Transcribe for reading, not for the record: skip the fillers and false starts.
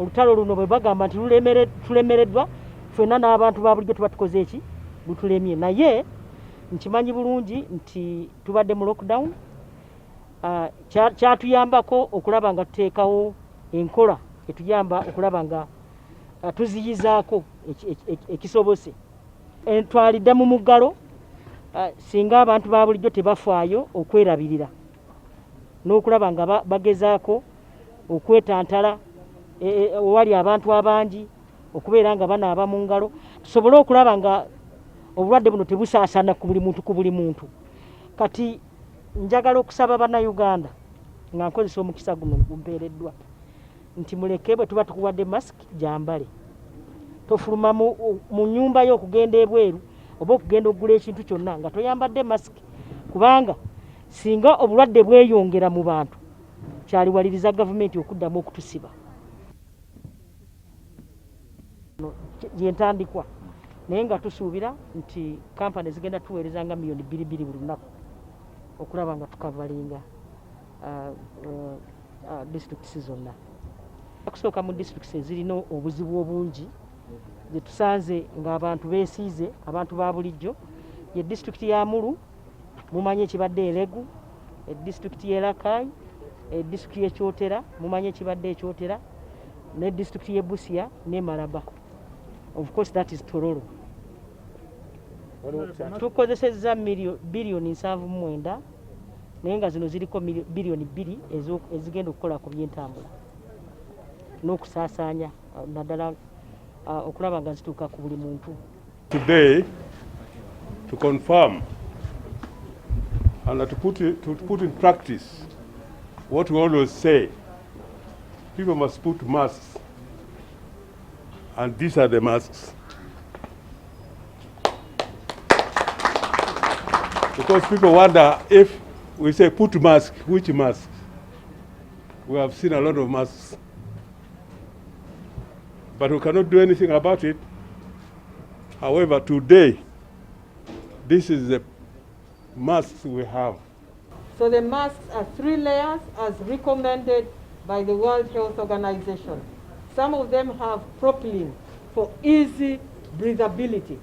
Olutalo luno bwe bagamba nti tulemereddwa ffenna n'abantu ba bulijjo tuba tukoze eki lutulemye, naye nkimanyi bulungi nti tubadde mu lockdown. Kyatuyambako okulaba nga tuteekawo enkola etuyamba okulaba nga tuziyizaako ekisobose. Twalidde mu muggalo singa abantu ba bulijjo tebafaayo okwerabirira n'okulaba nga bagezaako okwetantala owali abantu abangi, okubeera nga banaaba mu ngalo, tusobole okulaba nga obulwadde buno tebusaasana ku buli muntu. Kati njagala okusaba Bannayuganda nga nkozesa omukisa guno gumpeereddwa nti muleke bwe tuba tukuwadde masiki gyambale. Tofuluma mu nnyumba yo okugenda ebweru oba okugenda okugula ekintu kyonna nga toyambadde masiki, kubanga singa obulwadde bweyongera mu bantu kyaliwaliriza gavumenti okuddamu okutusiba. Yentandikwa naye nga tusuubira nti kampani zigenda tuweereza nga miliyoni 2 buli lunaku okulaba nga tukavalinga disitulikisi zonna. Okusooka mu disitulikisi ezirina obuzibu obungi ze tusanze ng'abantu beesiize, abantu ba bulijjo, ye disitulikiti ya Mulu, mumanyi ekibadde Eregu, disitulikiti y'e Rakai, disitulikiti y'e Kyotera, mumanyi ekibadde ekyotera, ne disitulikiti y'e Busia ne Malaba. Of course that is Tororo. Tukozesezza biliyoni 7.9 naye nga zino ziriko biliyoni 2 ezigenda okukola ku by'entambula n'okusaasaanya naddala okulaba nga zituuka ku buli muntu. Today, to confirm and to put in practice what we always say, people must put masks, and these are the masks. Because people wonder if we say put mask, which mask? We have seen a lot of masks, but we cannot do anything about it. However, today, this is the masks we have. So the masks are 3 layers as recommended by the World Health Organization. Some of them have propylene for easy breathability.